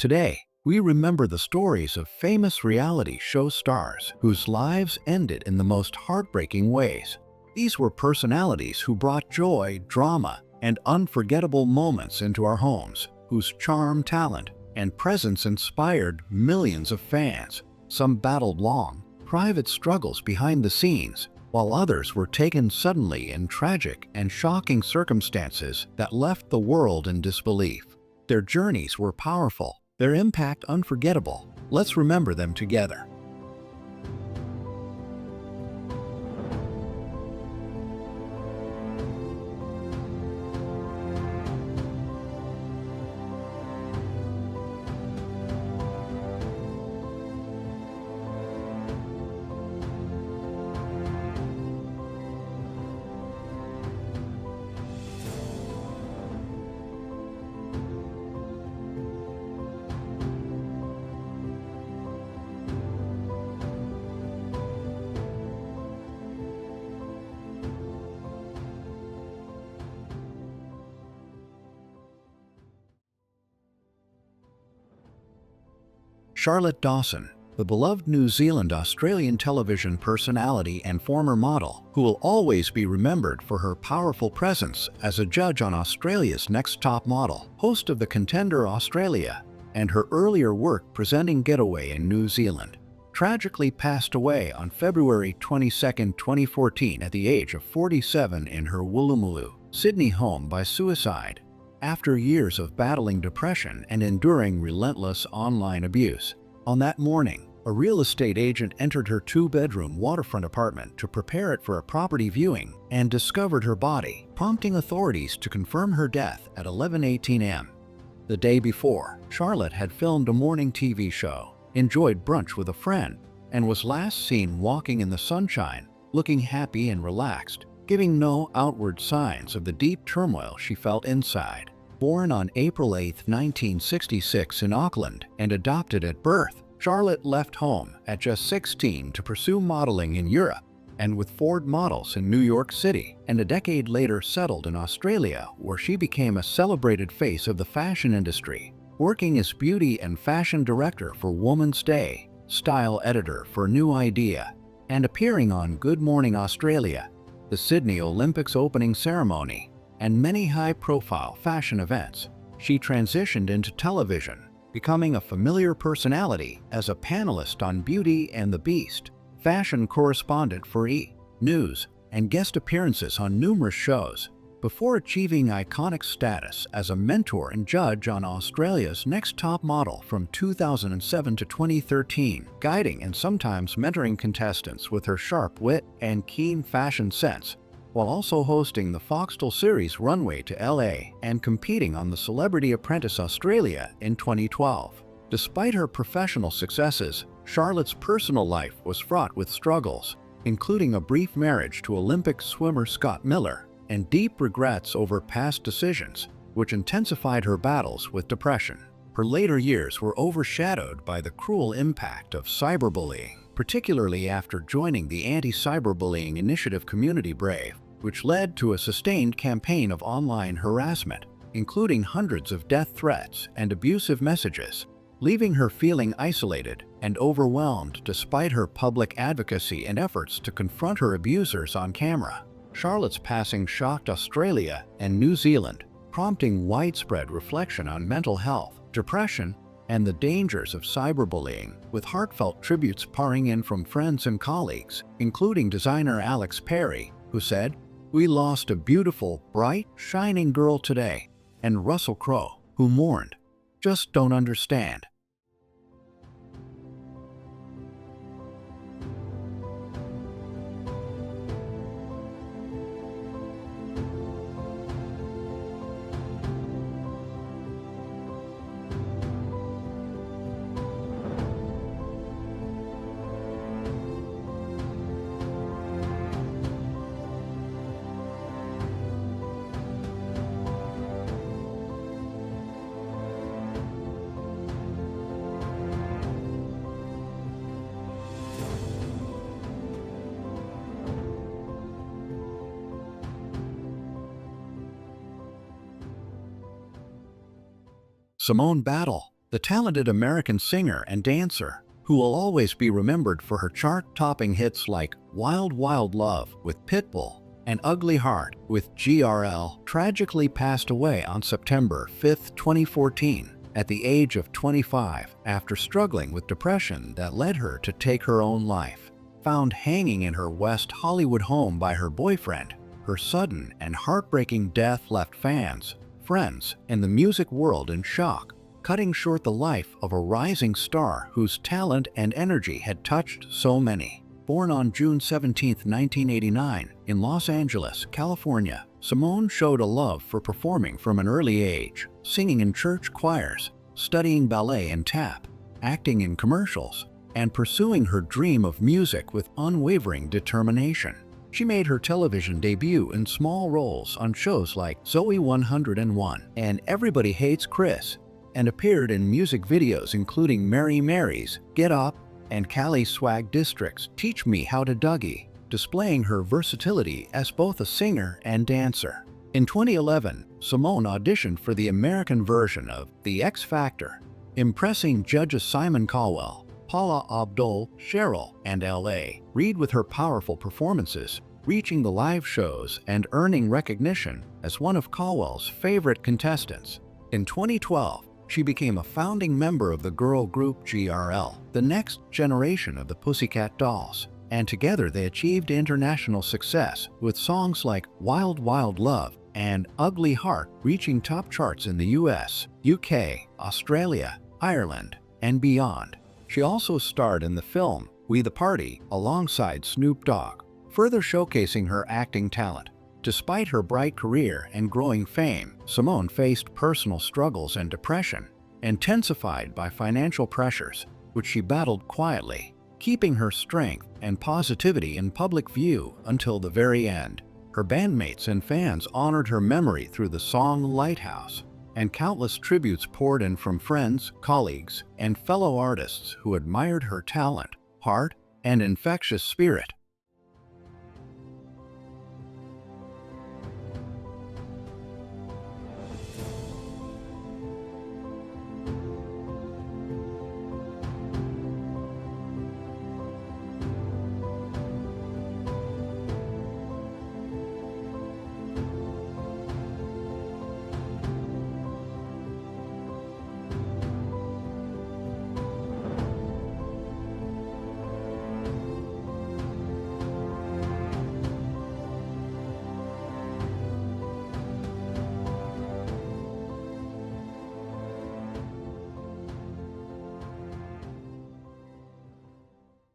Today, we remember the stories of famous reality show stars whose lives ended in the most heartbreaking ways. These were personalities who brought joy, drama, and unforgettable moments into our homes, whose charm, talent, and presence inspired millions of fans. Some battled long, private struggles behind the scenes, while others were taken suddenly in tragic and shocking circumstances that left the world in disbelief. Their journeys were powerful, their impact unforgettable. Let's remember them together. Charlotte Dawson, the beloved New Zealand-Australian television personality and former model, who will always be remembered for her powerful presence as a judge on Australia's Next Top Model, host of The Contender Australia, and her earlier work presenting Getaway in New Zealand, tragically passed away on February 22, 2014 at the age of 47 in her Woolloomooloo, Sydney home by suicide, after years of battling depression and enduring relentless online abuse. On that morning, a real estate agent entered her two-bedroom waterfront apartment to prepare it for a property viewing and discovered her body, prompting authorities to confirm her death at 11:18 a.m. The day before, Charlotte had filmed a morning TV show, enjoyed brunch with a friend, and was last seen walking in the sunshine, looking happy and relaxed, giving no outward signs of the deep turmoil she felt inside. Born on April 8, 1966 in Auckland and adopted at birth, Charlotte left home at just 16 to pursue modeling in Europe, and with Ford Models in New York City, and a decade later settled in Australia, where she became a celebrated face of the fashion industry, working as beauty and fashion director for Woman's Day, style editor for New Idea, and appearing on Good Morning Australia, the Sydney Olympics opening ceremony, and many high-profile fashion events. She transitioned into television, becoming a familiar personality as a panelist on Beauty and the Beast, fashion correspondent for E! News, and guest appearances on numerous shows, before achieving iconic status as a mentor and judge on Australia's Next Top Model from 2007 to 2013, guiding and sometimes mentoring contestants with her sharp wit and keen fashion sense, while also hosting the Foxtel series Runway to LA and competing on the Celebrity Apprentice Australia in 2012. Despite her professional successes, Charlotte's personal life was fraught with struggles, including a brief marriage to Olympic swimmer Scott Miller, and deep regrets over past decisions, which intensified her battles with depression. Her later years were overshadowed by the cruel impact of cyberbullying, particularly after joining the anti-cyberbullying initiative Community Brave, which led to a sustained campaign of online harassment, including hundreds of death threats and abusive messages, leaving her feeling isolated and overwhelmed despite her public advocacy and efforts to confront her abusers on camera. Charlotte's passing shocked Australia and New Zealand, prompting widespread reflection on mental health, depression, and the dangers of cyberbullying, with heartfelt tributes pouring in from friends and colleagues, including designer Alex Perry, who said, "We lost a beautiful, bright, shining girl today," and Russell Crowe, who mourned, "Just don't understand." Simone Battle, the talented American singer and dancer, who will always be remembered for her chart-topping hits like Wild Wild Love with Pitbull and Ugly Heart with GRL, tragically passed away on September 5, 2014, at the age of 25 after struggling with depression that led her to take her own life. Found hanging in her West Hollywood home by her boyfriend, her sudden and heartbreaking death left fans, friends, and the music world in shock, cutting short the life of a rising star whose talent and energy had touched so many. Born on June 17, 1989, in Los Angeles, California, Simone showed a love for performing from an early age, singing in church choirs, studying ballet and tap, acting in commercials, and pursuing her dream of music with unwavering determination. She made her television debut in small roles on shows like Zoe 101 and Everybody Hates Chris, and appeared in music videos including Mary Mary's Get Up and Cali Swag District's Teach Me How to Dougie, displaying her versatility as both a singer and dancer. In 2011, Simone auditioned for the American version of The X Factor, impressing judges Simon Cowell, Paula Abdul, Cheryl, and L.A. Reid with her powerful performances, reaching the live shows and earning recognition as one of Cowell's favorite contestants. In 2012, she became a founding member of the girl group GRL, the next generation of the Pussycat Dolls, and together they achieved international success with songs like Wild Wild Love and Ugly Heart reaching top charts in the US, UK, Australia, Ireland, and beyond. She also starred in the film We the Party alongside Snoop Dogg, further showcasing her acting talent. Despite her bright career and growing fame, Simone faced personal struggles and depression, intensified by financial pressures, which she battled quietly, keeping her strength and positivity in public view until the very end. Her bandmates and fans honored her memory through the song Lighthouse, and countless tributes poured in from friends, colleagues, and fellow artists who admired her talent, heart, and infectious spirit.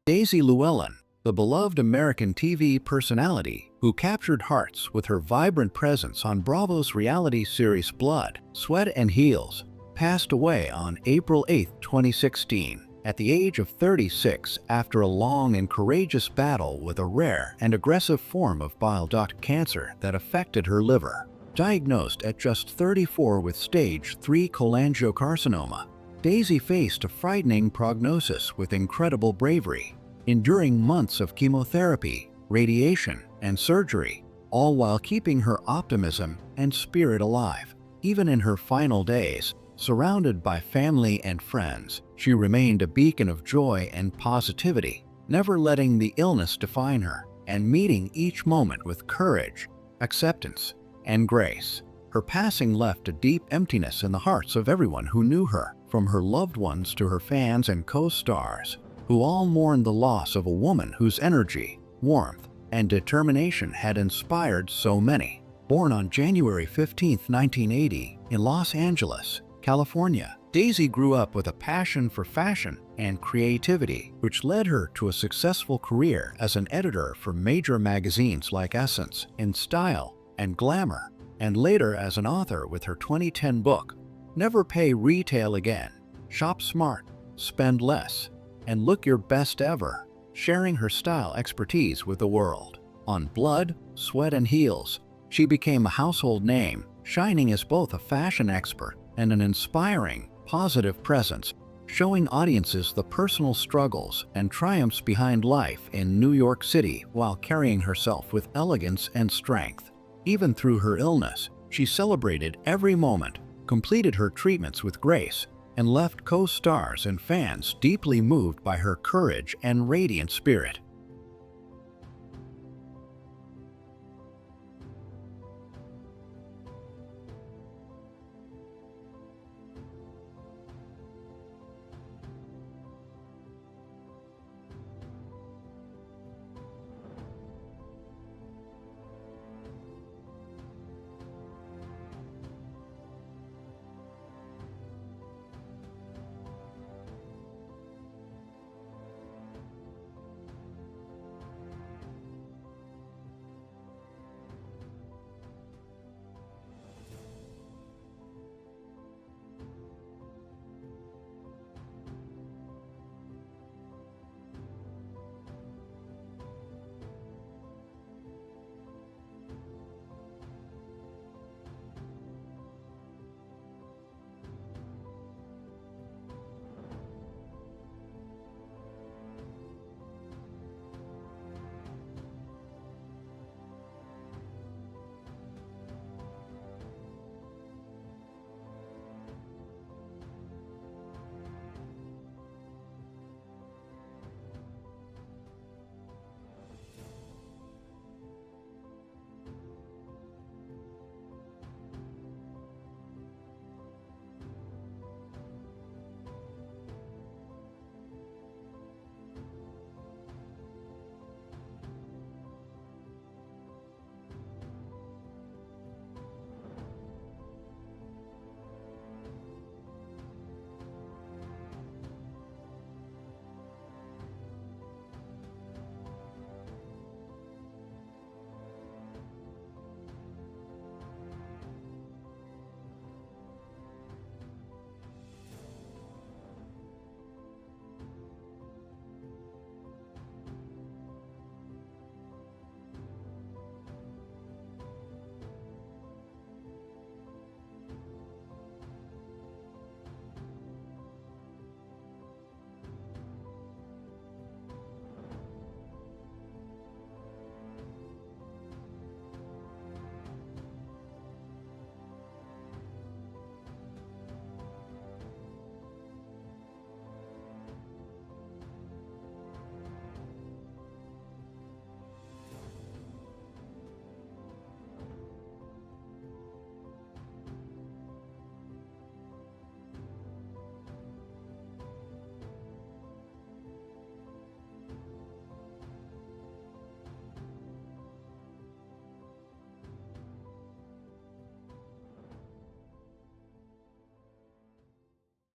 Daisy Lewellyn, the beloved American TV personality who captured hearts with her vibrant presence on Bravo's reality series Blood, Sweat and Heels, passed away on April 8, 2016, at the age of 36 after a long and courageous battle with a rare and aggressive form of bile duct cancer that affected her liver. Diagnosed at just 34 with stage 3 cholangiocarcinoma, Daisy faced a frightening prognosis with incredible bravery, enduring months of chemotherapy, radiation, and surgery, all while keeping her optimism and spirit alive. Even in her final days, surrounded by family and friends, she remained a beacon of joy and positivity, never letting the illness define her, and meeting each moment with courage, acceptance, and grace. Her passing left a deep emptiness in the hearts of everyone who knew her, from her loved ones to her fans and co-stars, who all mourned the loss of a woman whose energy, warmth, and determination had inspired so many. Born on January 15, 1980, in Los Angeles, California, Daisy grew up with a passion for fashion and creativity, which led her to a successful career as an editor for major magazines like Essence, In Style, and Glamour, and later as an author with her 2010 book, Never Pay Retail Again, Shop Smart, Spend Less, and Look Your Best Ever, sharing her style expertise with the world. On Blood, Sweat and Heels, she became a household name, shining as both a fashion expert and an inspiring, positive presence, showing audiences the personal struggles and triumphs behind life in New York City while carrying herself with elegance and strength. Even through her illness, she celebrated every moment, completed her treatments with grace, and left co-stars and fans deeply moved by her courage and radiant spirit.